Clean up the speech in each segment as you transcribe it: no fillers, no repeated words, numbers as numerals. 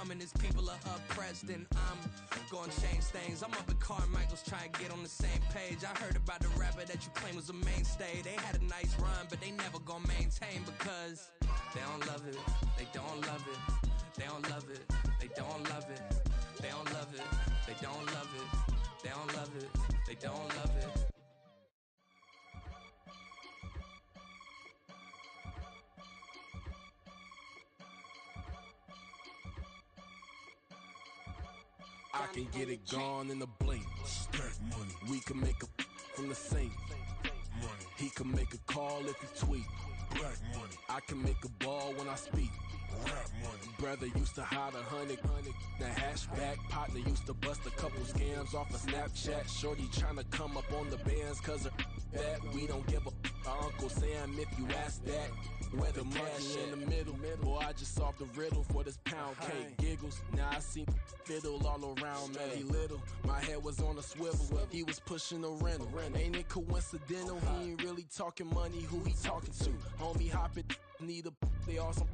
harm and his people are oppressed, then I'm gonna change things. I'm up at Carmichael's trying to get on the same page. I heard about the rapper that you claim was a mainstay. They had a nice run, but they never gonna maintain because they don't love it, they don't love it, they don't love it, they don't love it, they don't love it, they don't love it, they don't love it, they don't love it. I can get it gone in a blink. Stack money. We can make a from the sink. Money. He can make a call if he tweet. Black money. I can make a ball when I speak. Rap money. Brother used to hide 100. The hashback partner used to bust a couple scams off of Snapchat. Shorty tryna come up on the bands cause of that. We don't give a Uncle Sam if you ask that. Where the monkey in the middle. Boy, I just solved the riddle for this pound cake. Giggles, now I see fiddle all around me. He little, my head was on a swivel. He was pushing a rental. Ain't it coincidental? He ain't really talking money, who he talking to? Homie hopping, need a they awesome.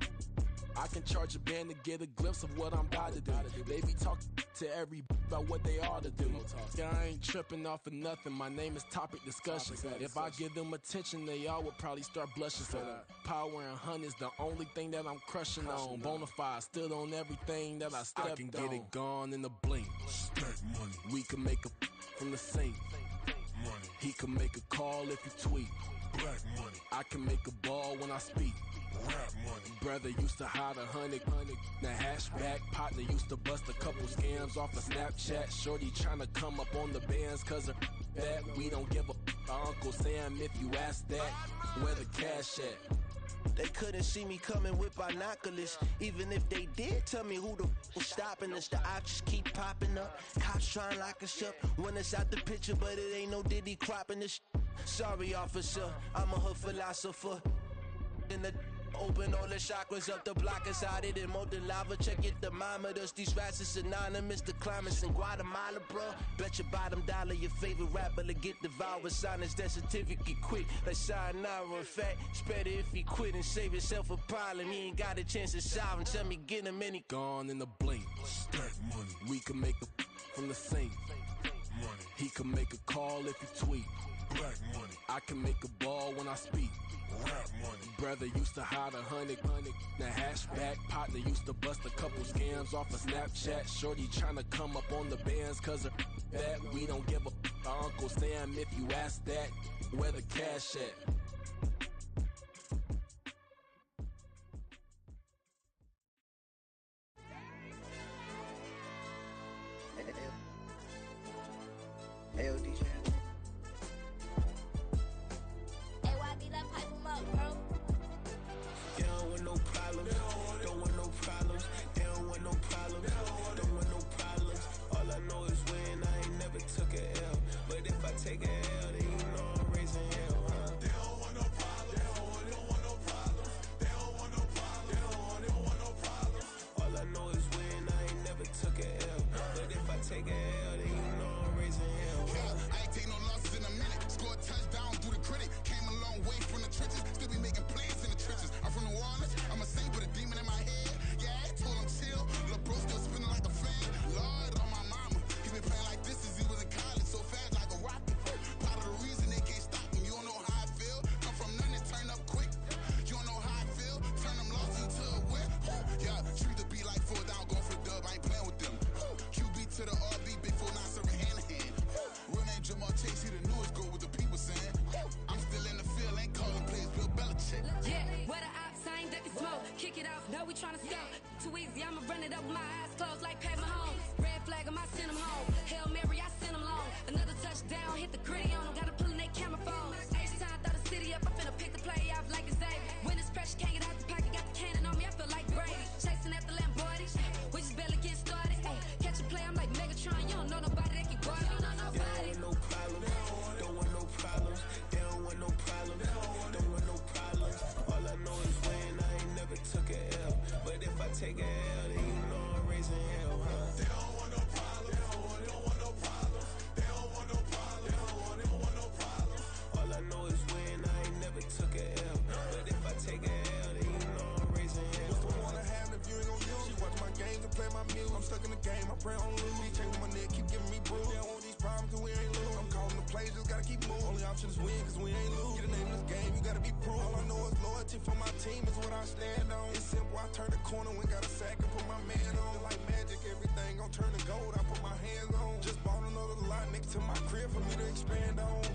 I can charge a band to get a glimpse of what I'm about to do. They be talking to every about what they ought to do. Yeah, I ain't tripping off of nothing. My name is Topic Discussion. If I give them attention, they all would probably start blushing. So power and hunt is the only thing that I'm crushing on. Bonafide, stood on everything that I stepped on. I can get it gone in a blink. Stack money. We can make a from the sink. Money. He can make a call if he tweet. Black money. I can make a ball when I speak. Rap money. Brother used to hide 100. The hashback partner used to bust a couple scams off of Snapchat. Shorty tryna come up on the bands cause of that. We don't give a Uncle Sam if you ask that. Where the cash at? They couldn't see me coming with binoculars. Even if they did, tell me who the was stopping us. The options keep popping up. Cops trying to lock us up. When it's out the picture, but it ain't no Diddy cropping this. Sorry, officer, I'm a hood philosopher. In the open all the chakras up the block inside it and molten lava. Check your thermometers. These rats is synonymous to climates in Guatemala, bro. Bet your bottom dollar your favorite rapper to get devoured. Sign his death certificate quick. Like sayonara. In fact, it's better if he quit and save himself a problem. He ain't got a chance to solve him. Tell me get him any gone in a blink. Stack money. We can make a from the sink. Money. He can make a call if he tweet. Black money. I can make a ball when I speak. Rap money. Brother used to hide 100. The hashback partner used to bust a couple scams off of Snapchat. Shorty tryna come up on the bands cause of that. We don't give a Uncle Sam if you ask that. Where the cash at? Hey, DJ. They don't want no problems, don't want no problems. They don't want no problems, don't want no problems. All I know is win, I ain't never took a L. But if I take a L, then you know I'm raising hell, huh? They don't want no problems, they don't want no problems. They don't want no problems, they don't want no problems. All I know is win, I ain't never took a L. But if I take a L, then you know I'm raising hell, huh? Yeah, I ain't take no losses in a minute. Scored a touchdown through the critic. Came a long way from the trenches. Still be making plays in the trenches. I'm from New Orleans, I'm a saint with a demon in my head. Yeah, I told him chill. Lil' bro still spinning like a fan. Lord on my mama. He been playing like this since he was in college. So fast like a rocket. Part of the reason they can't stop him. You don't know how I feel. Come from nothing, turn up quick. You don't know how I feel. Turn them losses into a whip. Yeah, treat the beat like full down. Going for the dub. I ain't playing with them. QB to the RB. Big 4-9 serving hand to hand. Real name Jamal Chase. He the newest go with the people saying. I'm still in the field. Ain't calling plays. Bill Belichick. Yeah, where the ops, I ain't ducking smoke. Kick it off, know we tryna score. Too easy, I'ma run it up with my eyes closed like Pat Mahomes. Red flag, I send him home. Hail Mary, I send him long. Another touchdown, hit the gritty on them. Gotta pull in they camera phones. H-time, throw the city up. I finna pick the play off like it's Xavier. When it's pressure, can't get out the pocket. Got the cannon on me, I feel like Brady. Chasing after Lamborghinis, we just barely get started. Ay, catch a play, I'm like Megatron. You don't know nobody that can guard it. You don't know nobody. They don't want no problems, don't want no problems. They don't want no problems, don't want no problems. All I know is win, I ain't never took a L. But if I take a L, then you know I'm raising hell, huh? They don't want no problems, they don't want no problems. They don't want no problems, they don't want play my music. I'm stuck in the game, I pray on lose. Changing my neck, keep giving me bruise. They don't want these problems, cause we ain't lose. I'm calling the plays, just gotta keep moving. Only option is win, cause we ain't lose. Get a name in this game, you gotta be proof. All I know is loyalty for my team is what I stand on. It's simple, I turn the corner when got a sack and put my man on. Like magic, everything gon' turn to gold, I put my hands on. Just bought another lot next to my crib for me to expand on.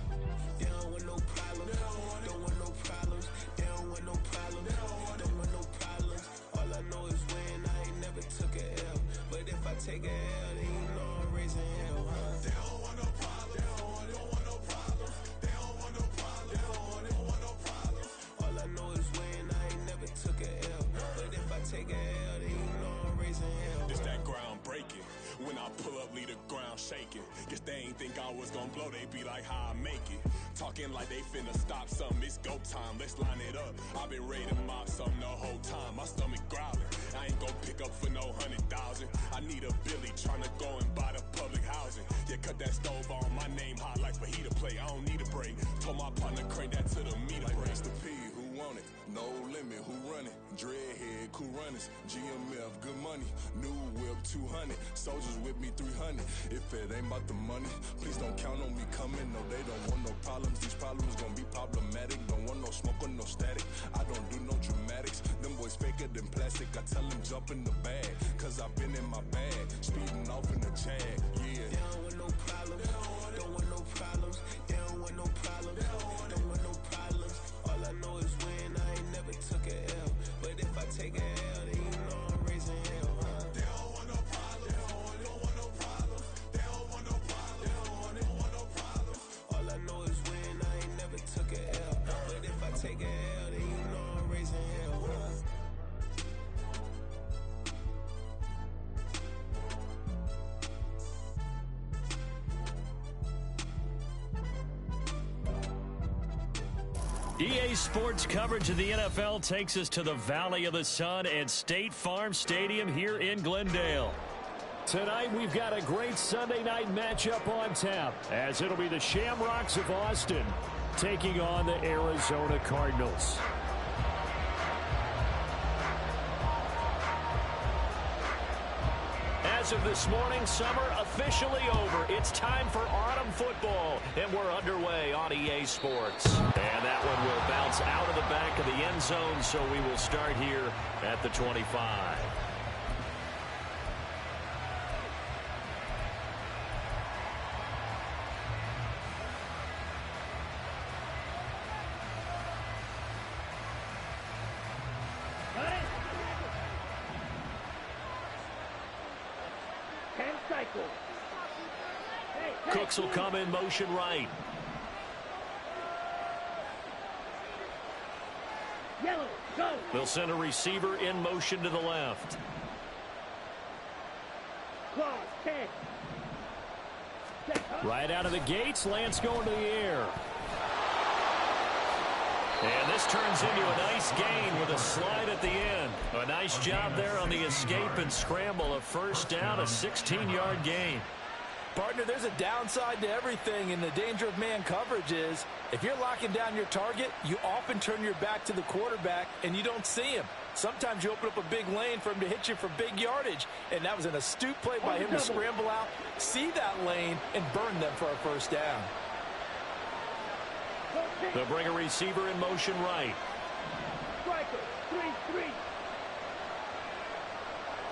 They don't want no problems, don't want no problems. They don't want no problems, don't want no problems. All I know is win, I ain't never took a L. But if I take a L, then you know I'm raising hell, huh? They don't want no problems, they don't want no problems. They don't want no problems, they don't want no problems. All I know is win, I ain't never took a L. But if I take a L, then you know I'm raising hell. It's that ground breaking. When I pull up, leave the ground shaking. Guess they ain't think I was gonna blow, they be like, how I make it. Talking like they finna stop something, it's go time, let's line it up. I've been ready to mop something the whole time, my stomach growling. I ain't gon' pick up for no 100,000. I need a Billy tryna go and buy the public housing. Yeah, cut that stove on, my name hot like fajita play. I don't need a break. Told my partner crank that to the meter like break. Mr. P, who want it? No limit, who run it? Dreadhead, cool runners. GMF, good money. New whip, 200. Soldiers with me, 300. If it ain't about the money, please don't count on me coming. No, they don't want no problems. These problems gon' be problematic. Don't want no smoke or no static. I don't do no dramatics. Them boys faker than plastic. I tell them jump in the bag, cause I've been in my bag. Speeding off in the Jag, yeah. They don't want no problems. Don't want no problems. They don't want no problems. Don't want no problems. All I know is win. I ain't never took a L. But if I take a L, then you know I'm raising hell, huh? They don't want no problems. They don't want no problems. They don't want no problems. They don't want no problems. All I know is win. I ain't never took a L. But if I take a L, then you know I'm raising hell, huh? EA Sports coverage of the NFL takes us to the Valley of the Sun at State Farm Stadium here in Glendale. Tonight, we've got a great Sunday night matchup on tap, as it'll be the Shamrocks of Austin taking on the Arizona Cardinals. As of this morning, summer officially over. It's time for autumn football, and we're underway on EA Sports. And that one will bounce out of the back of the end zone, so we will start here at the 25. Cooks will come in motion right. Yellow, go. They'll send a receiver in motion to the left. Claw, 10. Right out of the gates, Lance going to the air. And this turns into a nice gain with a slide at the end. A nice job there on the escape and scramble. A first down, a 16-yard gain. Partner, there's a downside to everything, and the danger of man coverage is if you're locking down your target, you often turn your back to the quarterback and you don't see him. Sometimes you open up a big lane for him to hit you for big yardage, and that was an astute play by him to scramble out, see that lane, and burn them for a first down. They'll bring a receiver in motion right. Striker, 3-3.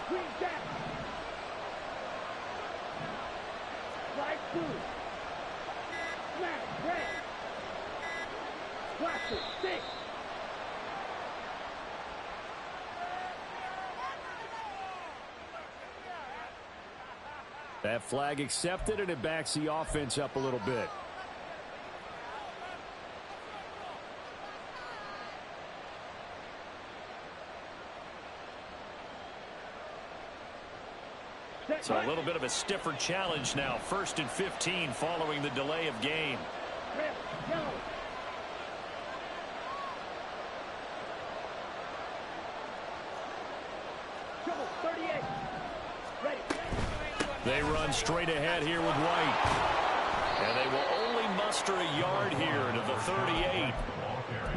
Green back. Slide 2. Smash, red. Blaster, 6. That flag accepted, and it backs the offense up a little bit. So a little bit of a stiffer challenge now. 1st and 15 following the delay of game. Red, yellow. Trouble, 38. Ready. They run straight ahead here with White. And they will only muster a yard here to the 38.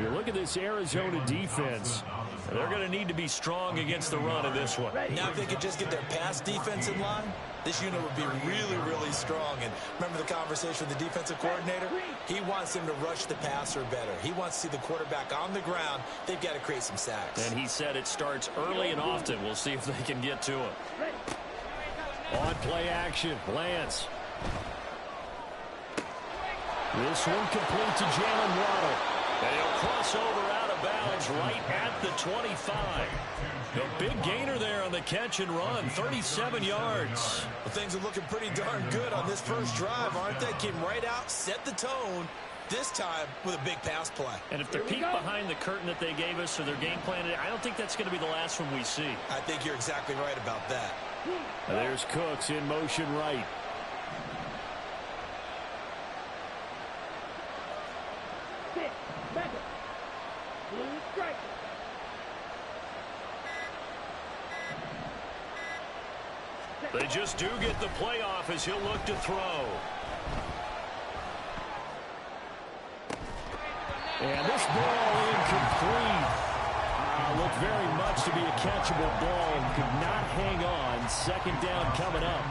You look at this Arizona defense. They're going to need to be strong against the run in this one. Now, if they could just get their pass defense in line, this unit would be really, really strong. And remember the conversation with the defensive coordinator? He wants them to rush the passer better. He wants to see the quarterback on the ground. They've got to create some sacks. And he said it starts early and often. We'll see if they can get to him. On play action, Lance. This one complete to Jalen Waddle. And he'll cross over out of bounds right at the 25. A big gainer there on the catch and run, 37 yards. Well, things are looking pretty darn good on this first drive, aren't they? Came right out, set the tone, this time with a big pass play. And if they're peek behind the curtain that they gave us or their game plan, I don't think that's going to be the last one we see. I think you're exactly right about that. There's Cooks in motion right. They just do get the playoff as he'll look to throw. And this ball incomplete. Looked very much to be a catchable ball and could not hang on. Second down coming up.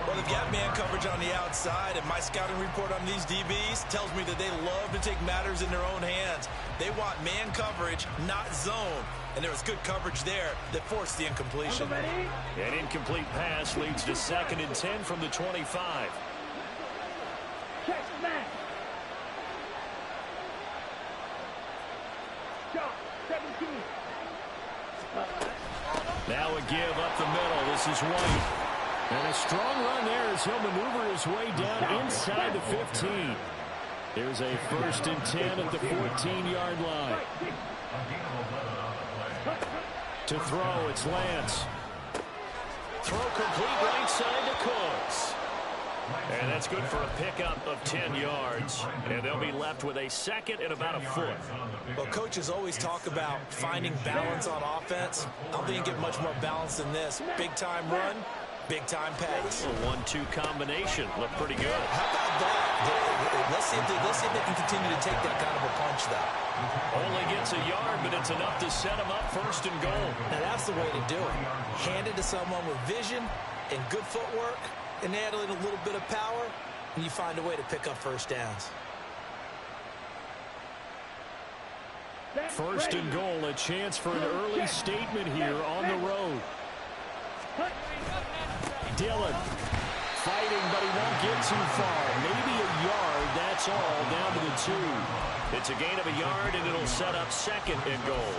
Well, they've got man coverage on the outside, and my scouting report on these DBs tells me that they love to take matters in their own hands. They want man coverage, not zone. And there was good coverage there that forced the incompletion. An incomplete pass leads to 2nd and 10 from the 25. Check back. Shot 17. Now a give up the middle. This is White. And a strong run there as he'll maneuver his way down inside the 15. There's a 1st and 10 at the 14-yard line. To throw, it's Lance. Throw complete right side to Cooks. And that's good for a pickup of 10 yards. And they'll be left with a 2nd and about a foot. Well, coaches always talk about finding balance on offense. I don't think you get much more balance than this. Big-time run, big-time pass. A 1-2 combination. Looked pretty good. How about that? Let's see if they can continue to take that kind of a punch, though. Only gets a yard, but it's enough to set him up 1st and goal. Now, that's the way to do it. Hand it to someone with vision and good footwork, and add in a little bit of power, and you find a way to pick up 1st downs. 1st and goal, a chance for an early statement here on the road. Dillon fighting, but he won't get too far. Maybe a yard, that's all, down to the 2. It's a gain of a yard, and it'll set up 2nd and goal.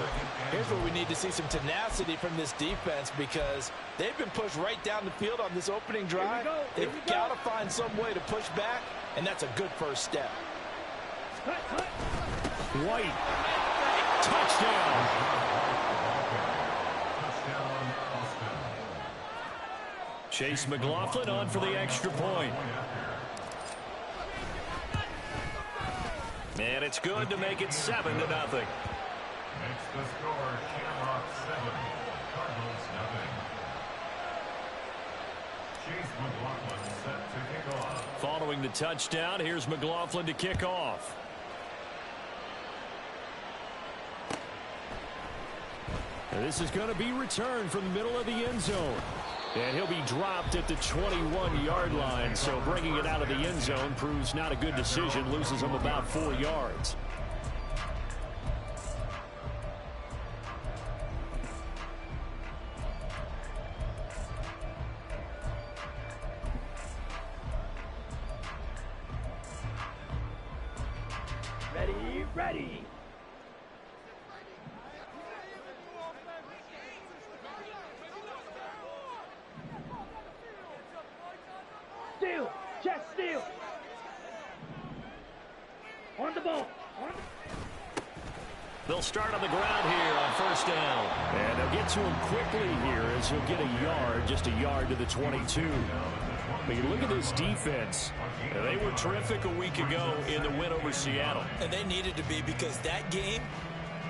Here's where we need to see some tenacity from this defense because they've been pushed right down the field on this opening drive. They've got to find some way to push back, and that's a good 1st step. White. Touchdown. Chase McLaughlin on for the extra point. And it's good to make it 7-0. Makes the score Shamrocks 7, Cardinals 0. Chase McLaughlin set to kick off. Following the touchdown, here's McLaughlin to kick off. And this is going to be returned from the middle of the end zone. And he'll be dropped at the 21-yard line, so bringing it out of the end zone proves not a good decision, loses him about 4 yards. Ready. Steal. Chest steal. On the ball. They'll start on the ground here on 1st down. And they'll get to him quickly here as he'll get a yard, just a yard to the 22. But you look at this defense. They were terrific a week ago in the win over Seattle. And they needed to be because that game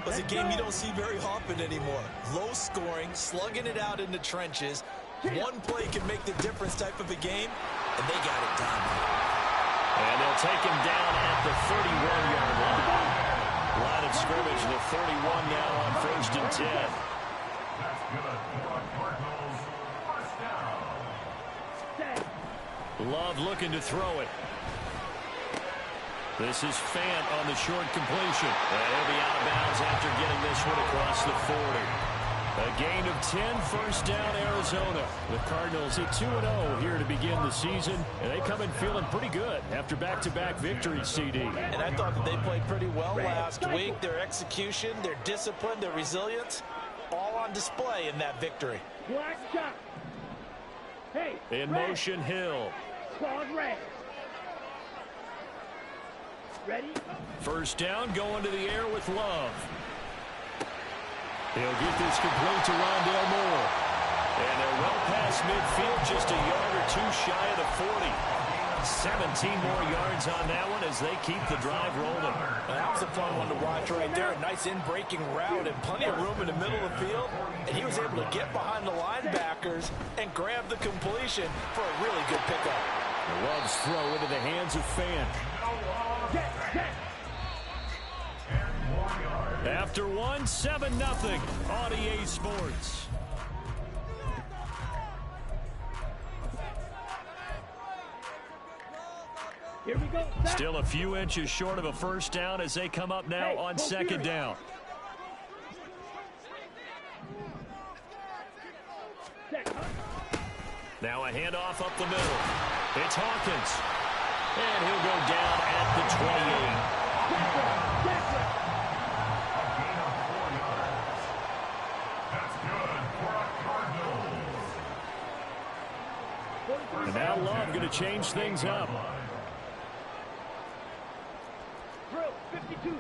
was a game you don't see very often anymore. Low scoring, slugging it out in the trenches. One play can make the difference type of a game, and they got it done. And they'll take him down at the 31-yard line. Line of scrimmage, the 31 now on 1st and 10. That's good for a Cardinals first down. Love looking to throw it. This is Fant on the short completion. And he'll be out of bounds after getting this one across the 40. A gain of 10, first down, Arizona. The Cardinals at 2-0 here to begin the season, and they come in feeling pretty good after back-to-back victories, CD. And I thought that they played pretty well last week. Their execution, their discipline, their resilience, all on display in that victory. Black shot. Hey, in red. motion, Hill. Squad red. Ready? First down, going to the air with Love. He'll get this complete to Rondale Moore. And they're well past midfield, just a yard or two shy of the 40. 17 more yards on that one as they keep the drive rolling. That was a fun one to watch right there. A nice in-breaking route and plenty of room in the middle of the field. And he was able to get behind the linebackers and grab the completion for a really good pickup. Love's throw into the hands of Fant. After 1, 7-0 on EA Sports. Here we go. Still a few inches short of a first down as they come up now on second down. Now a handoff up the middle. It's Hawkins. And he'll go down at the 28. And now Love going to change things up. Drill 52.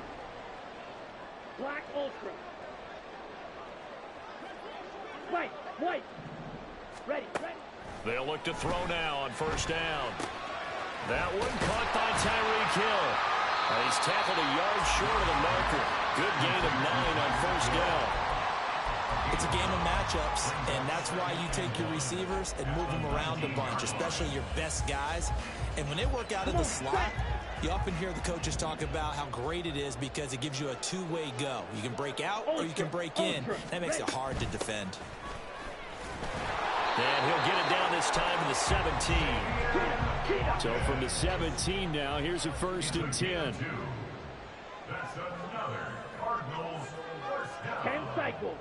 Black Ultra. White. Ready. They'll look to throw now on first down. That one caught by Tyreek Hill. And he's tackled a yard short of the marker. Good gain of 9 on first down. It's a game of matchups, and that's why you take your receivers and move them around a bunch, especially your best guys. And when they work out in the slot, you often hear the coaches talk about how great it is because it gives you a two-way go. You can break out or you can break in. That makes it hard to defend. And he'll get it down this time to the 17. So from the 17 now, here's a 1st and 10. That's another Cardinals first down. 10 cycles.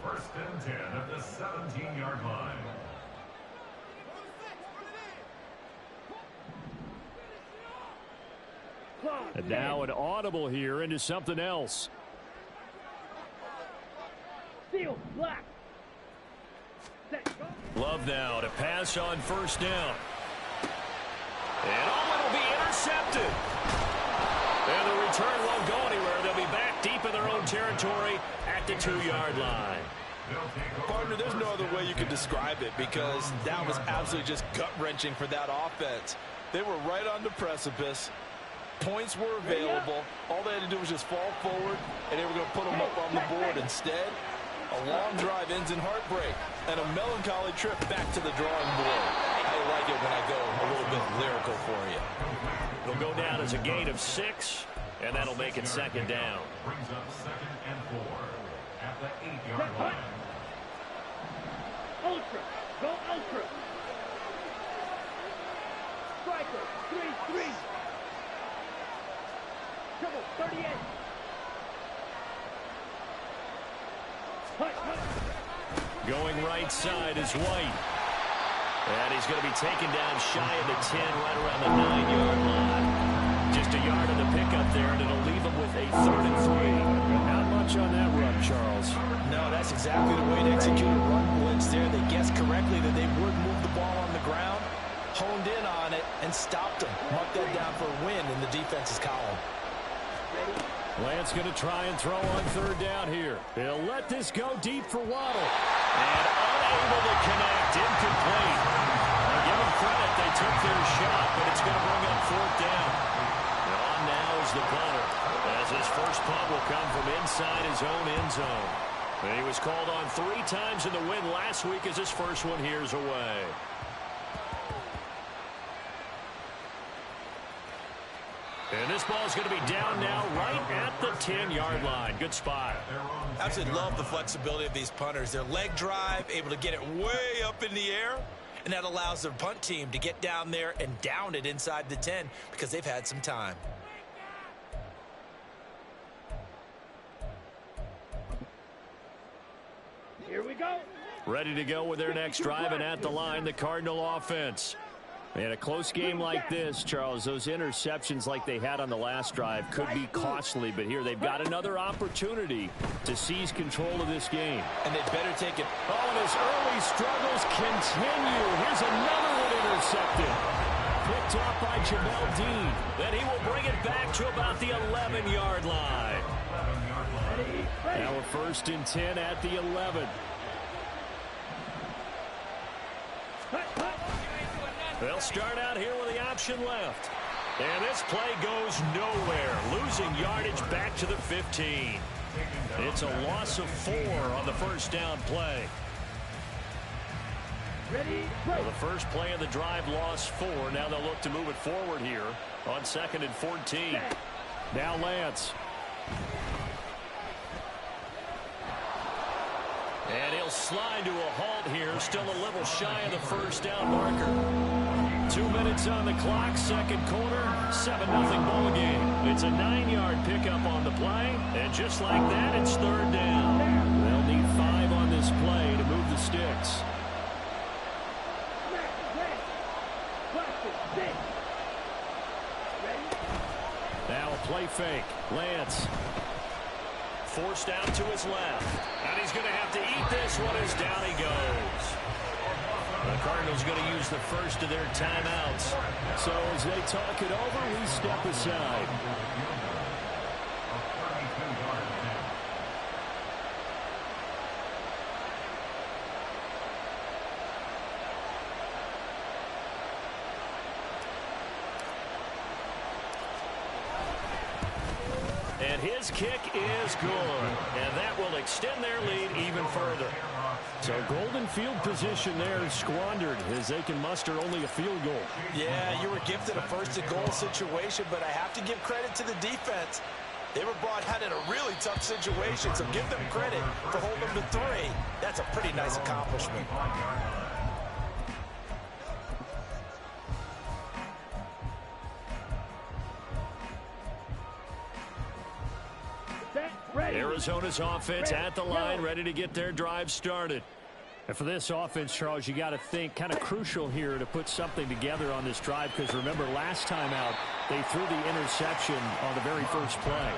1st and 10 at the 17-yard line. And now an audible here into something else. Steel, black. Love now to pass on first down. And it'll be intercepted. And the return won't go anywhere. They'll be back deep in their own territory at the 2-yard line. Partner, there's no other way you can describe it because that was absolutely just gut-wrenching for that offense. They were right on the precipice. Points were available. All they had to do was just fall forward, and they were going to put them up on the board. Instead, a long drive ends in heartbreak and a melancholy trip back to the drawing board. I like it when I go a little bit lyrical for you. It'll go down as a gain of 6, and that'll make it second down. Brings up 2nd and 4 at the 8-yard line. Ultra. Go Ultra. Striker. 3-3. Triple 38. Going right side is White. And he's going to be taken down shy of the 10, right around the 9-yard line. Just a yard of the pickup there, and it'll leave him with a 3rd and 3. Not much on that run, Charles. No, that's exactly the way to execute a run blitz there. They guessed correctly that they would move the ball on the ground, honed in on it, and stopped them. Mark that down for a win in the defense's column. Lance going to try and throw on 3rd down here. He'll let this go deep for Waddle. And unable to connect, incomplete. I'll give them credit, they took their shot, but it's going to bring up 4th down. And on now is the punter, as his first punt will come from inside his own end zone. And he was called on 3 times in the win last week as his first one here's away. And this ball is going to be down now right at the 10-yard line. Good spot. Absolutely love the flexibility of these punters. Their leg drive, able to get it way up in the air, and that allows their punt team to get down there and down it inside the 10 because they've had some time. Here we go. Ready to go with their next drive, and at the line, the Cardinal offense. In a close game like this, Charles, those interceptions like they had on the last drive could be costly, but here they've got another opportunity to seize control of this game. And they better take it. Oh, and his early struggles continue. Here's another one intercepted. Picked off by Jamel Dean. Then he will bring it back to about the 11-yard line. Now a 1st and 10 at the 11. They'll start out here with the option left. And this play goes nowhere. Losing yardage back to the 15. It's a loss of 4 on the first down play. Well, the first play of the drive lost 4. Now they'll look to move it forward here on 2nd and 14. Now Lance. And he'll slide to a halt here, still a little shy of the first down marker. 2 minutes on the clock, second quarter, 7-0 ball game. It's a 9-yard pickup on the play, and just like that, it's 3rd down. They'll need 5 on this play to move the sticks. Now a play fake. Lance. Forced out to his left. And he's going to have to eat this one as down he goes. The Cardinals going to use the first of their timeouts. So as they talk it over, we step aside. And his kick is good. And that will extend their lead even further. So golden field position there squandered as they can muster only a field goal. Yeah, you were gifted a 1st-and-goal situation, but I have to give credit to the defense. They were brought out in a really tough situation, so give them credit for holding them to 3. That's a pretty nice accomplishment. Arizona's offense at the line, ready to get their drive started. And for this offense, Charles, you got to think kind of crucial here to put something together on this drive, because remember last time out they threw the interception on the very first play.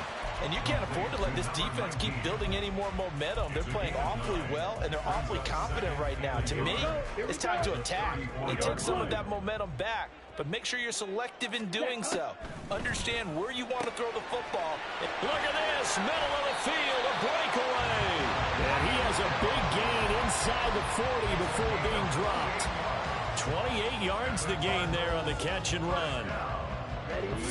And you can't afford to let this defense keep building any more momentum. They're playing awfully well, and they're awfully confident right now. To me, it's time to attack and take some of that momentum back. But make sure you're selective in doing so. Understand where you want to throw the football. Look at this, middle of the field, a breakaway. And he has a big gain inside the 40 before being dropped. 28 yards the gain there on the catch and run.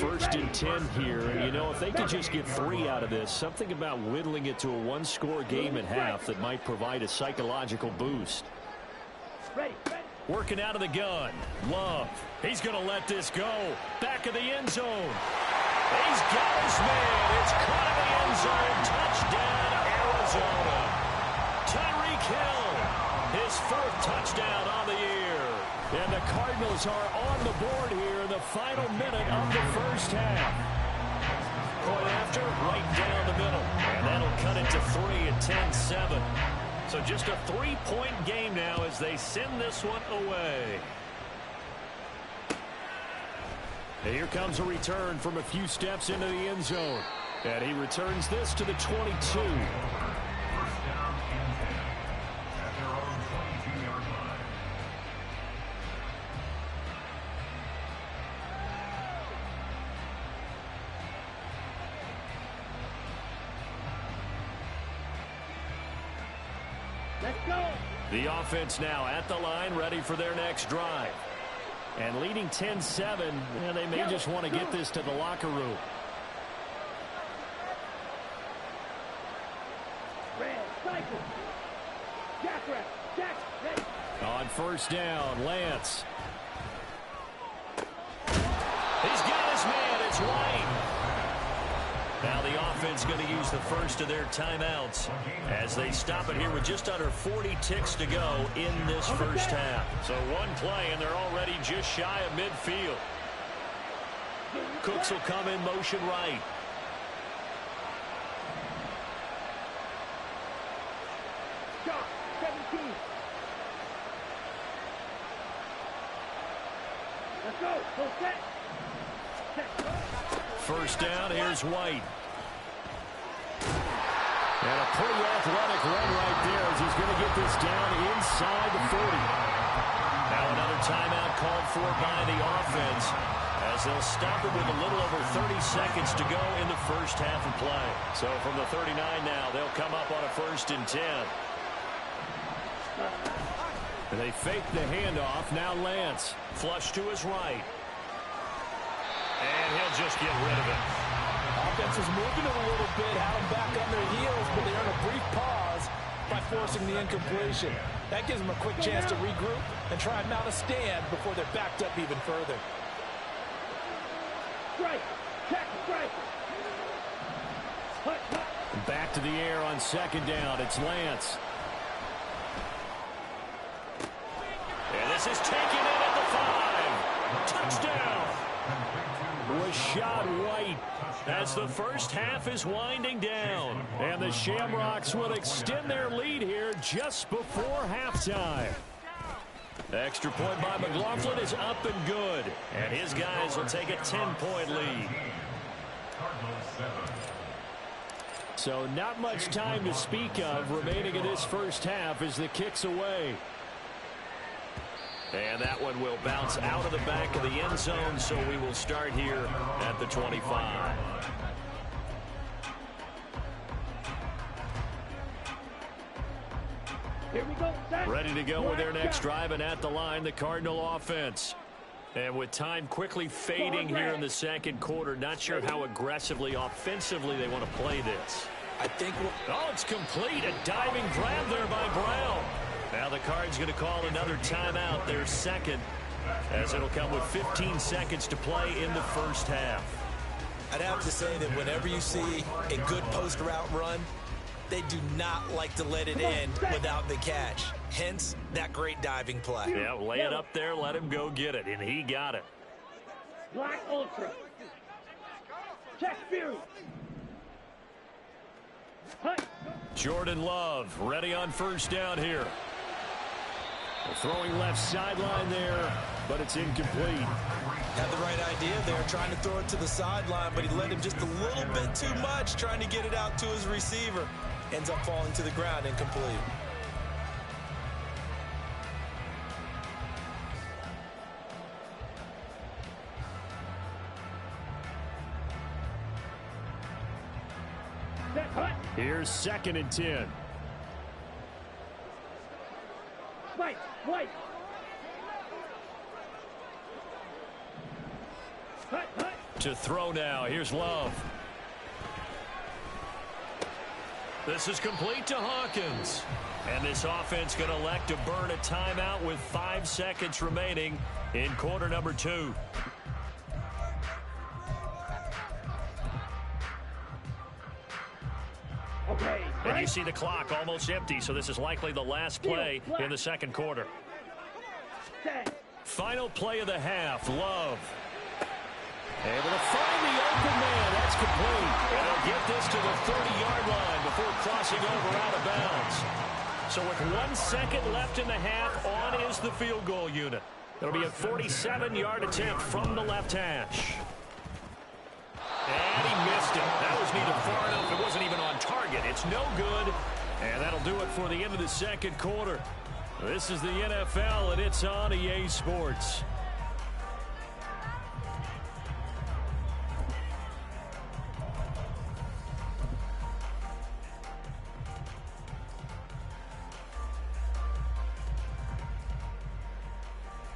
1st and 10 here, and you know, if they could just get 3 out of this, something about whittling it to a 1-score game at half that might provide a psychological boost. Working out of the gun. Love. He's going to let this go. Back of the end zone. He's got his man. It's caught in the end zone. Touchdown, Arizona. Tyreek Hill. His 4th touchdown on the year. And the Cardinals are on the board here in the final minute of the first half. Point after, right down the middle. And that'll cut it to 3 at 10-7. So just a 3-point game now as they send this one away. And here comes a return from a few steps into the end zone. And he returns this to the 22. First down and 10 at their own 22-yard line. Let's go. The offense now at the line, ready for their next drive. And leading 10-7, they may just want to get this to the locker room. Red, cycle. Jackrabbit, Jack, ready. On first down, Lance. He's got his man. It's White. Now the offense going to use the first of their timeouts as they stop it here with just under 40 ticks to go in this first half. So one play, and they're already just shy of midfield. Cooks will come in motion right. Shot, 17. Let's go. Full set. First down, here's White. And a pretty athletic run right there as he's going to get this down inside the 40. Now another timeout called for by the offense as they'll stop it with a little over 30 seconds to go in the first half of play. So from the 39 now, they'll come up on a 1st and 10. They fake the handoff. Now Lance. Flush to his right. And he'll just get rid of it. Offense is moving it a little bit, had them back on their heels, but they earn a brief pause by forcing the incompletion. That gives them a quick chance to regroup and try and mount a stand before they're backed up even further. Strike. Check. Strike. Back to the air on second down. It's Lance. And this is taken in at the 5. Touchdown. Rashad White as the first half is winding down. And the Shamrocks will extend their lead here just before halftime. Extra point by McLaughlin is up and good. And his guys will take a 10-point lead. So not much time to speak of remaining in this first half as the kick's away. And that one will bounce out of the back of the end zone, so we will start here at the 25. Here we go. Ready to go with their next drive, and at the line, the Cardinal offense. And with time quickly fading here in the second quarter, not sure how aggressively, offensively they want to play this. I think it's complete. A diving grab there by Brown. Now the Cards going to call another timeout, their second, as it'll come with 15 seconds to play in the first half. I'd have to say that whenever you see a good post route run, they do not like to let it end without the catch. Hence, that great diving play. Yeah, lay it up there, let him go get it, and he got it. Black Ultra. Check Fury. Jordan Love ready on first down here. Throwing left sideline there, but it's incomplete. Had the right idea there, trying to throw it to the sideline, but he let him just a little bit too much, trying to get it out to his receiver. Ends up falling to the ground, incomplete. Here's 2nd and 10. White. To throw now. Here's Love. This is complete to Hawkins. And this offense going to elect to burn a timeout with 5 seconds remaining in quarter number 2. Okay. And you see the clock almost empty, so this is likely the last play in the second quarter. Final play of the half, Love. Able to find the open man. That's complete. And they'll get this to the 30-yard line before crossing over out of bounds. So with 1 second left in the half, on is the field goal unit. It'll be a 47-yard attempt from the left hash. And he missed it. That was neither far enough. It wasn't even on target. It's no good. And that'll do it for the end of the second quarter. This is the NFL, and it's on EA Sports.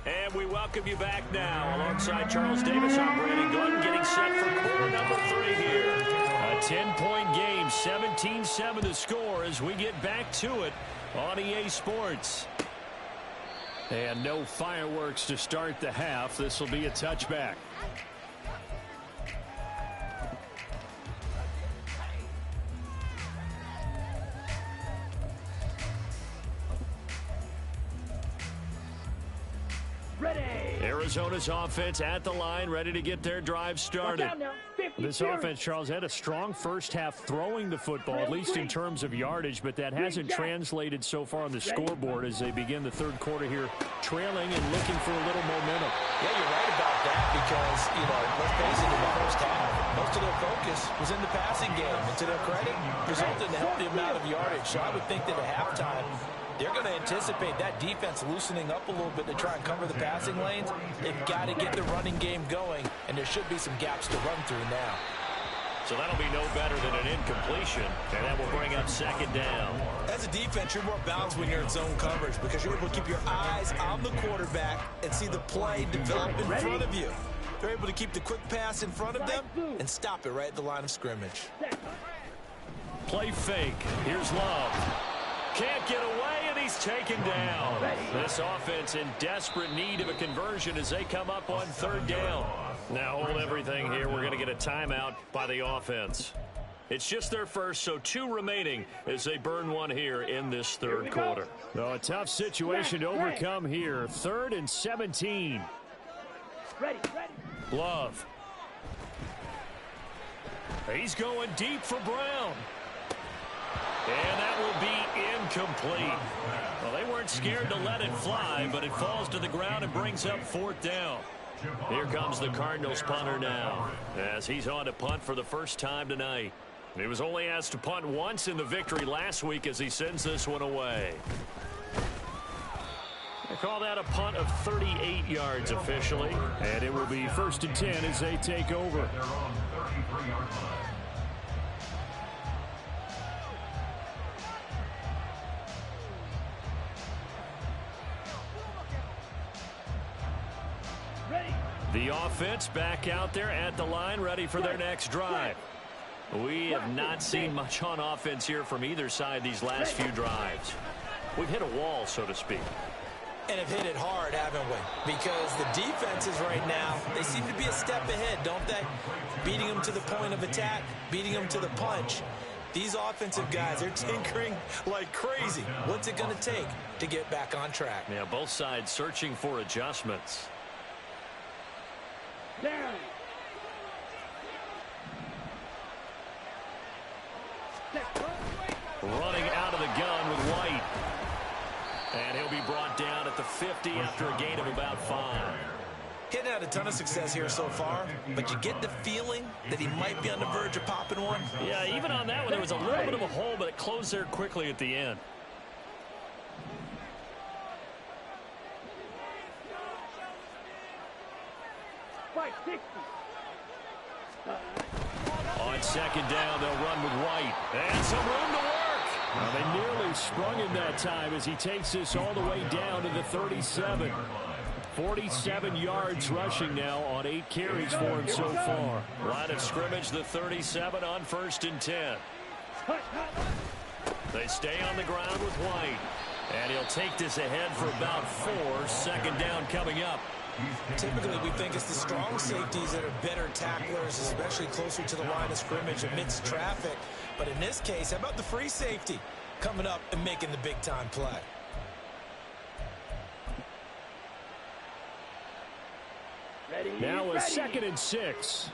And we welcome you back now. Alongside Charles Davis, I'm Brandon Glenn, getting set for quarter number 3 here. A 10-point game, 17-7 the score as we get back to it on EA Sports. And no fireworks to start the half. This will be a touchback. Arizona's offense at the line, ready to get their drive started. This offense, Charles, had a strong first half throwing the football, at least in terms of yardage, but that hasn't translated so far on the scoreboard as they begin the third quarter here, trailing and looking for a little momentum. Yeah, you're right about that because, let's face it, in the first half, most of their focus was in the passing game. And to their credit, resulted in a healthy amount of yardage. So I would think that at halftime, they're going to anticipate that defense loosening up a little bit to try and cover the passing lanes. They've got to get the running game going, and there should be some gaps to run through now. So that'll be no better than an incompletion, and that will bring up second down. As a defense, you're more balanced when you're in zone coverage because you're able to keep your eyes on the quarterback and see the play develop in front of you. They're able to keep the quick pass in front of them and stop it right at the line of scrimmage. Play fake. Here's Love. Can't get away, and he's taken down. This offense in desperate need of a conversion as they come up on third down. Now hold everything here. We're going to get a timeout by the offense. It's just their first, so 2 remaining as they burn one here in this third quarter. No, a tough situation to overcome here. 3rd and 17. Love. He's going deep for Brown. And that will be incomplete. Well, they weren't scared to let it fly, but it falls to the ground and brings up 4th down. Here comes the Cardinals punter now, as he's on to punt for the first time tonight. He was only asked to punt once in the victory last week as he sends this one away. They call that a punt of 38 yards officially, and it will be 1st and 10 as they take over. The offense back out there at the line, ready for their next drive. We have not seen much on offense here from either side these last few drives. We've hit a wall, so to speak. And have hit it hard, haven't we? Because the defenses right now, they seem to be a step ahead, don't they? Beating them to the point of attack, beating them to the punch. These offensive guys, they're tinkering like crazy. What's it going to take to get back on track? Yeah, both sides searching for adjustments. Down. Running out of the gun with White. And he'll be brought down at the 50 after a gain of about 5. Hitting had a ton of success here so far, but you get the feeling that he might be on the verge of popping one. Yeah, even on that one, there was a little bit of a hole, but it closed there quickly at the end. On second down, they'll run with White. And some room to work. Well, they nearly sprung him that time as he takes this all the way down to the 37. 47 yards rushing now on 8 carries for him so far. Line of scrimmage, the 37 on 1st and 10. They stay on the ground with White. And he'll take this ahead for about 4. Second down coming up. Typically, we think it's the strong safeties that are better tacklers, especially closer to the line of scrimmage amidst traffic. But in this case, how about the free safety coming up and making the big-time play? Now a 2nd and 6.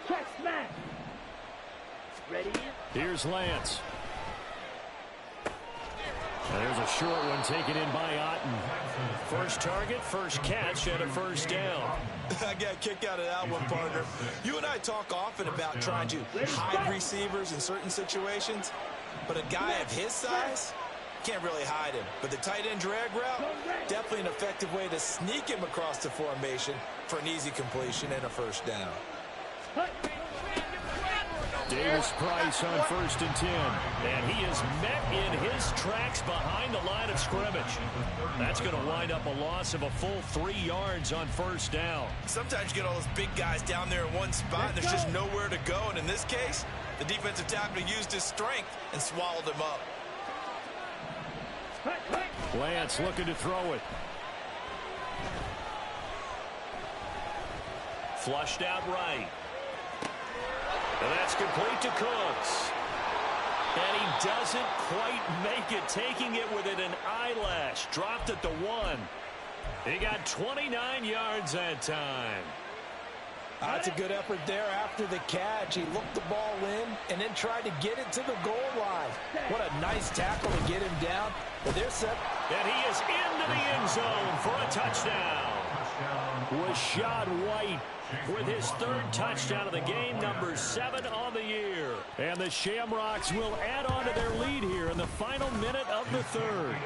Check smash. Ready? Here's Lance. And there's a short one taken in by Otten. First target, first catch, and a 1st down. I got a kick out of that one, partner. You and I talk often about trying to hide receivers in certain situations, but a guy of his size can't really hide him. But the tight end drag route, definitely an effective way to sneak him across the formation for an easy completion and a 1st down. Davis Price on 1st and 10. And he is met in his tracks behind the line of scrimmage. That's going to wind up a loss of a full 3 yards on 1st down. Sometimes you get all those big guys down there in one spot, and there's just nowhere to go. And in this case, the defensive tackle used his strength and swallowed him up. Lance looking to throw it. Flushed out right. And that's complete to Cooks. And he doesn't quite make it, taking it within an eyelash. Dropped at the 1. He got 29 yards that time. That's a good effort there after the catch. He looked the ball in and then tried to get it to the goal line. What a nice tackle to get him down. But they're set. And he is into the end zone for a touchdown. Rashad White with his 3rd touchdown of the game, number 7 on the year. And the Shamrocks will add on to their lead here in the final minute of the 3rd.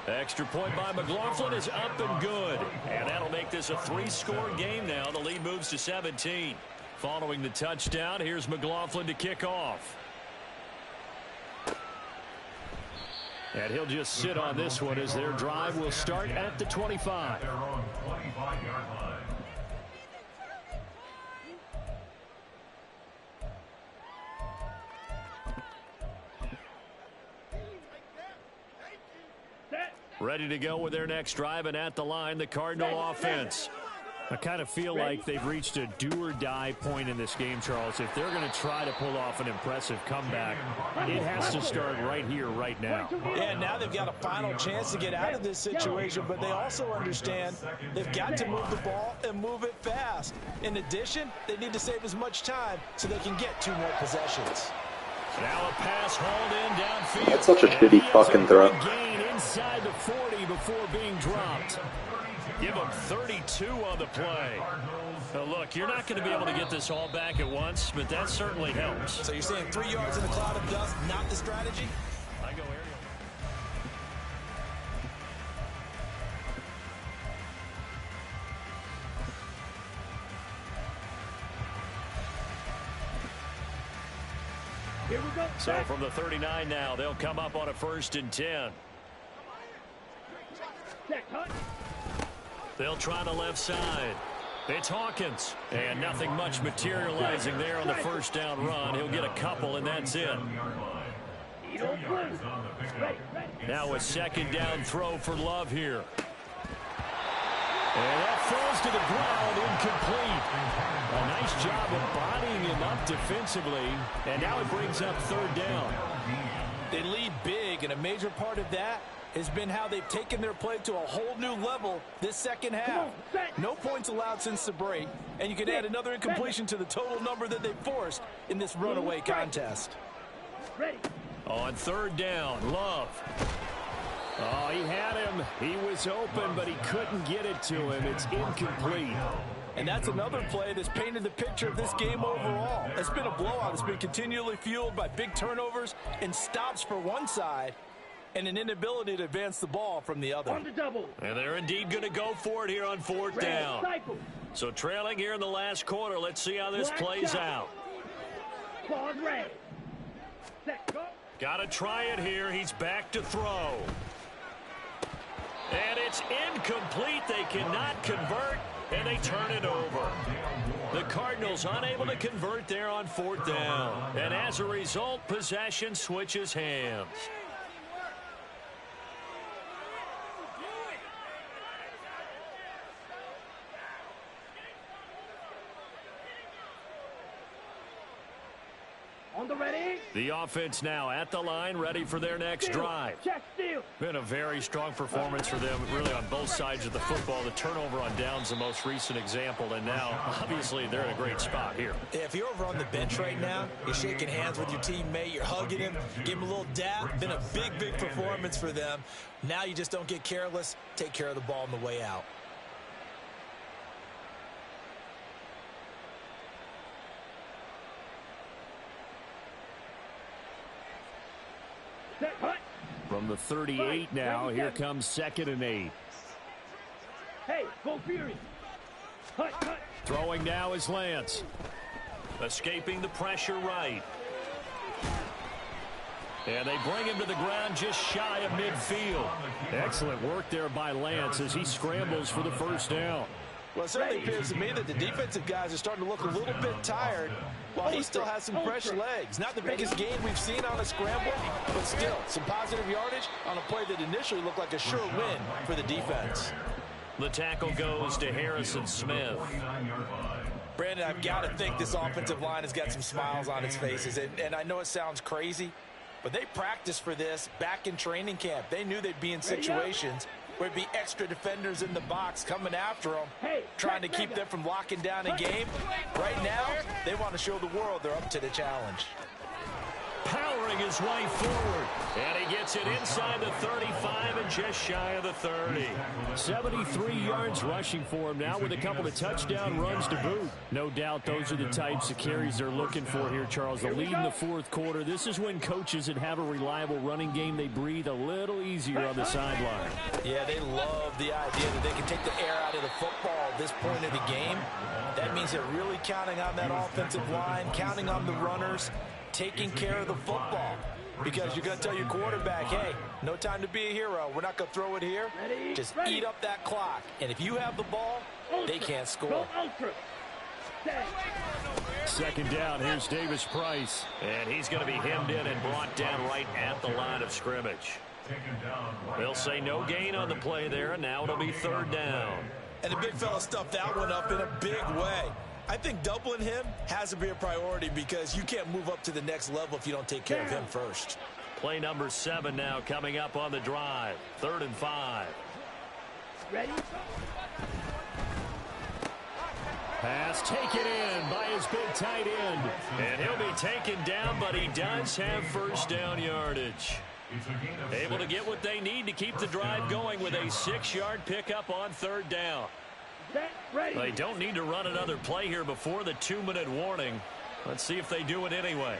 Extra point by McLaughlin is up and good. And that'll make this a 3-score game now. The lead moves to 17. Following the touchdown, here's McLaughlin to kick off. And he'll just sit on this one as their drive will start at the 25. Their own 25-yard line. Ready to go with their next drive, and at the line, the Cardinal offense. I kind of feel like they've reached a do-or-die point in this game, Charles. If they're going to try to pull off an impressive comeback, it has to start right here, right now. Yeah, now they've got a final chance to get out of this situation, but they also understand they've got to move the ball and move it fast. In addition, they need to save as much time so they can get 2 more possessions. Now a pass hauled in downfield. That's such a shitty fucking throw. Gain inside the 40 before being dropped. Give him 32 on the play. Now look, you're not going to be able to get this all back at once, but that certainly helps. So you're saying 3 yards in the cloud of dust, not the strategy? I go aerial. Here we go. So from the 39 now, they'll come up on a 1st and 10. They'll try the left side. It's Hawkins. And nothing much materializing there on the 1st down run. He'll get a couple, and that's it. Now a 2nd down throw for Love here. And that falls to the ground, incomplete. A nice job of bodying him up defensively. And now it brings up 3rd down. They lead big, and a major part of that has been how they've taken their play to a whole new level this second half. No points allowed since the break, and you can add another incompletion to the total number that they forced in this runaway contest. On 3rd down, Love. Oh, he had him. He was open, but he couldn't get it to him. It's incomplete. And that's another play that's painted the picture of this game overall. It's been a blowout. It's been continually fueled by big turnovers and stops for one side and an inability to advance the ball from the other. And they're indeed going to go for it here on 4th down. So trailing here in the last quarter. Let's see how this plays out. Got to try it here. He's back to throw. And it's incomplete. They cannot convert, and they turn it over. The Cardinals unable to convert there on 4th down. And as a result, possession switches hands. On the ready. The offense now at the line, ready for their next drive. Been a very strong performance for them, really on both sides of the football. The turnover on downs, the most recent example, and now, obviously, they're in a great spot here. Yeah, if you're over on the bench right now, you're shaking hands with your teammate, you're hugging him, give him a little dap. Been a big, big performance for them. Now you just don't get careless. Take care of the ball on the way out. From the 38 now, here comes 2nd and 8. Hey, go Fury. Throwing now is Lance. Escaping the pressure right. And they bring him to the ground just shy of midfield. Excellent work there by Lance as he scrambles for the 1st down. Well, it certainly appears to me that the defensive guys are starting to look a little bit tired while he still has some fresh legs. Not the biggest gain we've seen on a scramble, but still some positive yardage on a play that initially looked like a sure win for the defense. The tackle goes to Harrison Smith. Brandon, I've got to think this offensive line has got some smiles on its faces. And I know it sounds crazy, but they practiced for this back in training camp. They knew they'd be in situations where it'd be extra defenders in the box coming after them, trying to keep them from locking down a game. Right now, they want to show the world they're up to the challenge. Powering his way forward, and he gets it inside the 35 and just shy of the 30. 73 yards rushing for him now with a couple of touchdown runs to boot. No doubt those are the types of carries they're looking for here, Charles. The lead in the fourth quarter. This is when coaches that have a reliable running game, they breathe a little easier on the sideline. Yeah, they love the idea that they can take the air out of the football at this point of the game. That means they're really counting on that offensive line, counting on the runners, taking care of the football, because you're going to tell your quarterback, hey, no time to be a hero. We're not going to throw it here. Just eat up that clock. And if you have the ball, they can't score. Second down, here's Davis Price. And he's going to be hemmed in and brought down right at the line of scrimmage. They'll say no gain on the play there, and now it'll be third down. And the big fella stuffed that one up in a big way. I think doubling him has to be a priority because you can't move up to the next level if you don't take care of him first. Play number 7 now coming up on the drive. 3rd and 5. Ready? Pass taken in by his big tight end. And he'll be taken down, but he does have first down yardage. Able to get what they need to keep the drive going with a 6-yard pickup on 3rd down. They don't need to run another play here before the 2-minute warning. Let's see if they do it anyway.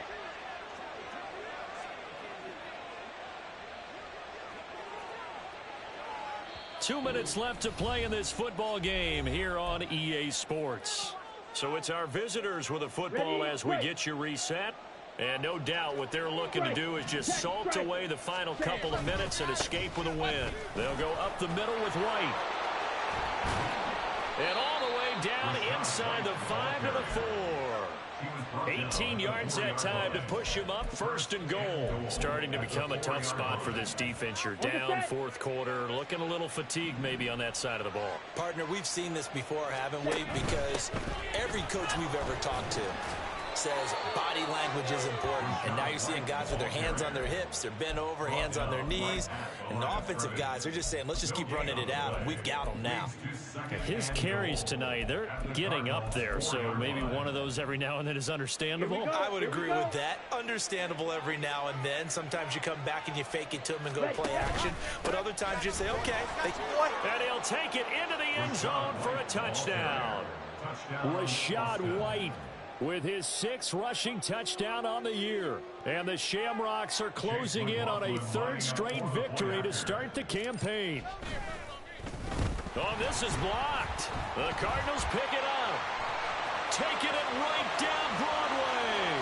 Two minutes left to play in this football game here on EA Sports. So it's our visitors with a football as we get you reset. And no doubt what they're looking to do is just salt away the final couple of minutes and escape with a win. They'll go up the middle with White. And all the way down inside the 5 to the 4. 18 yards that time to push him up, 1st and goal. Starting to become a tough spot for this defense. You're down 4th quarter, looking a little fatigued maybe on that side of the ball. Partner, we've seen this before, haven't we? Because every coach we've ever talked to says body language is important, and now you're seeing guys with their hands on their hips, they're bent over, hands on their knees, and the offensive guys, they're just saying, let's just keep running it out, and we've got them now. His carries tonight, they're getting up there, so maybe one of those every now and then is understandable. I would agree with that. Understandable every now and then. Sometimes you come back and you fake it to them and go play action, but other times you say, okay, and he'll take it into the end zone for a touchdown. Rashad White with his 6th rushing touchdown on the year. And the Shamrocks are closing in on a 3rd straight victory to start the campaign. Oh, this is blocked. The Cardinals pick it up. Taking it right down Broadway.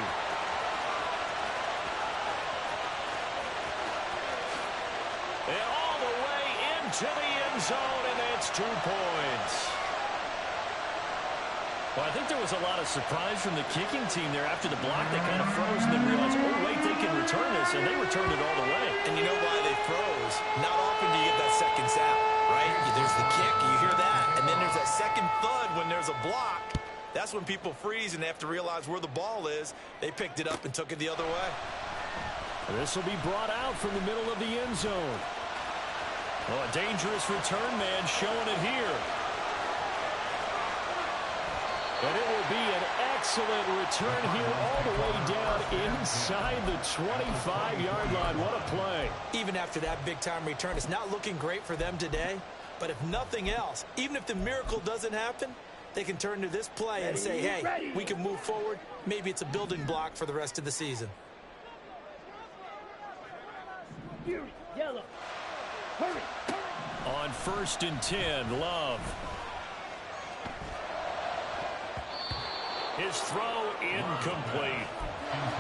And all the way into the end zone, and that's 2 points. Well, I think there was a lot of surprise from the kicking team there after the block. They kind of froze and then realized, oh, wait, they can return this, and they returned it all the way. And you know why they froze? Not often do you get that second sound, right? There's the kick, you hear that, and then there's that second thud when there's a block. That's when people freeze and they have to realize where the ball is. They picked it up and took it the other way. This will be brought out from the middle of the end zone. Well, a dangerous return man showing it here. And it will be an excellent return here all the way down inside the 25-yard line. What a play. Even after that big-time return, it's not looking great for them today. But if nothing else, even if the miracle doesn't happen, they can turn to this play and say, hey, we can move forward. Maybe it's a building block for the rest of the season. Yellow. Hurry. On 1st and 10, Love. His throw incomplete.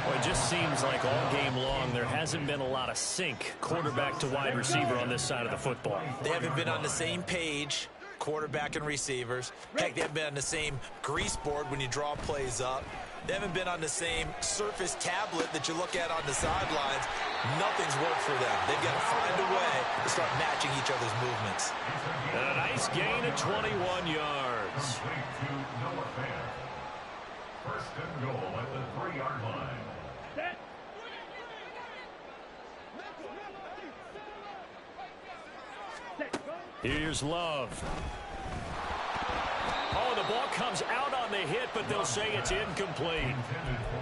Well, it just seems like all game long there hasn't been a lot of sync quarterback to wide receiver on this side of the football. They haven't been on the same page, quarterback and receivers. Heck, they haven't been on the same grease board when you draw plays up. They haven't been on the same surface tablet that you look at on the sidelines. Nothing's worked for them. They've got to find a way to start matching each other's movements. And a nice gain of 21 yards. First and goal at the 3-yard line. Set. Here's Love. Oh, the ball comes out on the hit, but they'll say it's incomplete.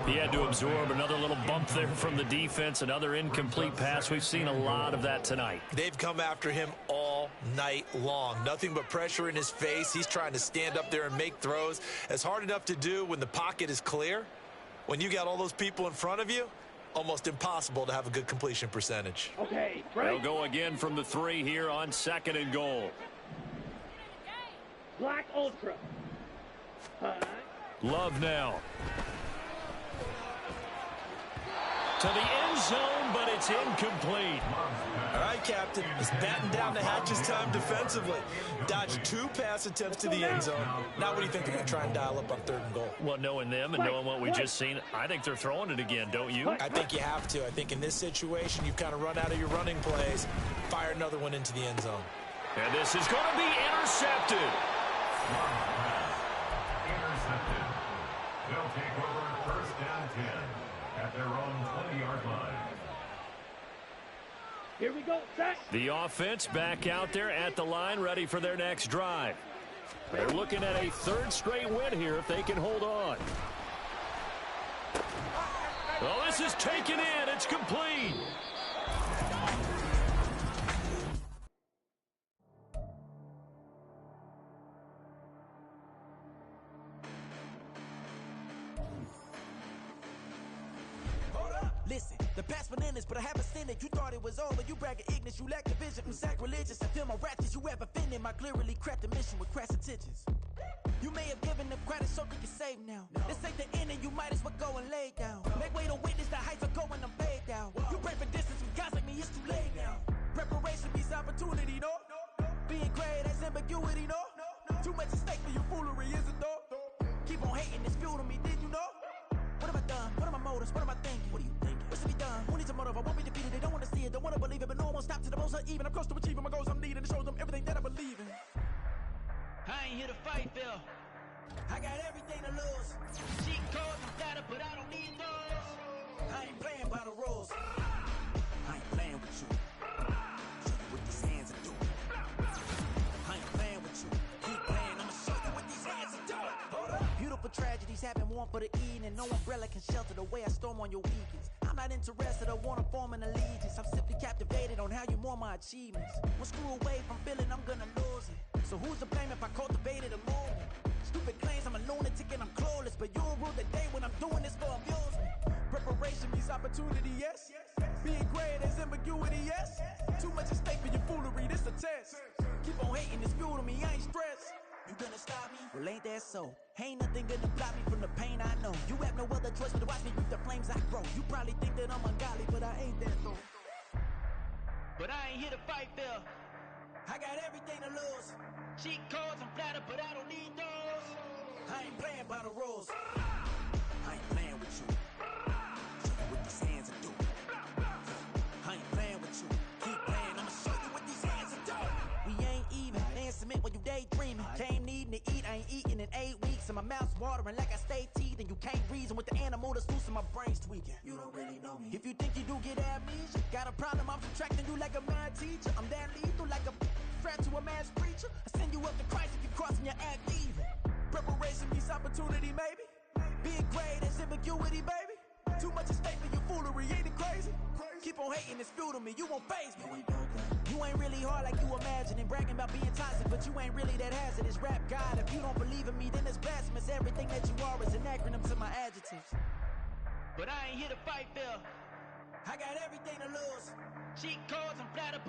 He had to absorb another little bump there from the defense, another incomplete pass. We've seen a lot of that tonight. They've come after him all night long. Nothing but pressure in his face. He's trying to stand up there and make throws. It's hard enough to do when the pocket is clear. When you got all those people in front of you, almost impossible to have a good completion percentage. Okay, they'll go again from the 3 here on 2nd and goal. Black Ultra. Love now. To the end zone, but it's incomplete. All right, Captain. It's batting down the hatches time defensively. Dodged 2 pass attempts to the end zone. Now what do you think they're going to try and dial up on 3rd and goal? Well, knowing them and knowing what we just seen, I think they're throwing it again, don't you? I think you have to. I think in this situation, you've kind of run out of your running plays. Fire another one into the end zone. And this is going to be intercepted. Intercepted. They'll take over 1st and 10 at their own 20-yard line. Here we go, set. The offense back out there at the line, ready for their next drive. They're looking at a 3rd straight win here if they can hold on. Well, this is taken in. It's complete. Listen, the past bananas, but I haven't seen it. You thought it was over, you bragging ignorance, you lack the vision. I'm sacrilegious, I feel my ratchets, you have offended my clearly crafted mission with crass intentions. You may have given them credit so they can save now. This ain't the end and you might as well go and lay down. Make way to witness the heights are going, I'm paid down. You pray for distance with guys like me, it's too late now. Preparation means opportunity, no? Being great has ambiguity, no? Too much at stake for your foolery, is it though? Keep on hating, it's fuel to me, did you know? What have I done? What are my motives? What am I thinking? What are you thinking? What's to be done? Who needs a motive? I won't be defeated. They don't want to see it, don't want to believe it, but no one won't stop to the most even. I'm close to achieving my goals I'm needing to show them everything that I believe in. I ain't here to fight, Phil. I got everything to lose. Cheat codes and data, but I don't need those. I ain't playing by the rules. I ain't playing with you. Show you what these hands are doing. I ain't playing with you. Keep playing, I'ma show you what these hands are doing. Hold up. Beautiful tragedies happen, one for the evening. No umbrella can shelter the way I storm on your weekends. I'm not interested, I wanna form an allegiance. I'm simply captivated on how you mourn my achievements. One screw away from feeling I'm gonna lose it. So who's to blame if I cultivated a movement? Stupid claims I'm a lunatic and I'm clueless, but you'll rule the day when I'm doing this for amusement. Preparation means opportunity, yes. Being great is ambiguity, yes. Too much at stake for your foolery, this a test. Keep on hating, it's fuel to me, I ain't stressed. You gonna stop me? Well, ain't that so? Ain't nothing gonna block me from the pain I know. You have no other choice but to watch me reap the flames I grow. You probably think that I'm ungodly, but I ain't that though. But I ain't here to fight, Phil. I got everything to lose. Cheat codes and flatter, but I don't need those. I ain't playing by the rules. I ain't playing with you. Show you what these hands are doing. I ain't playing with you. Keep playing, I'ma show you what these hands are doing. We ain't even. They ain't submit when you daydreaming. Came needing to eat, I ain't eating in 8 weeks. And my mouth's watering like I stay teeth. And you can't reason with the animal that's loose and my brain's tweaking. You don't really know me. If you think you do get amnesia, got a problem, I'm subtracting you like a mad teacher. I'm that lethal like a threat to a mass preacher. I send you up to Christ if you crossing your act evil. Preparation means opportunity, maybe. Being great is ambiguity, baby. Too much at stake for your foolery, ain't it crazy? Keep on hating, it's fuel to me, you won't faze me. You ain't really hard like you imagine and bragging about being toxic, but you ain't really that hazardous. Rap God, if you don't believe in me, then it's blasphemous. Everything that you are is an acronym to my adjectives. But I ain't here to fight, Phil. I got everything to lose. Cheat codes and flatter, but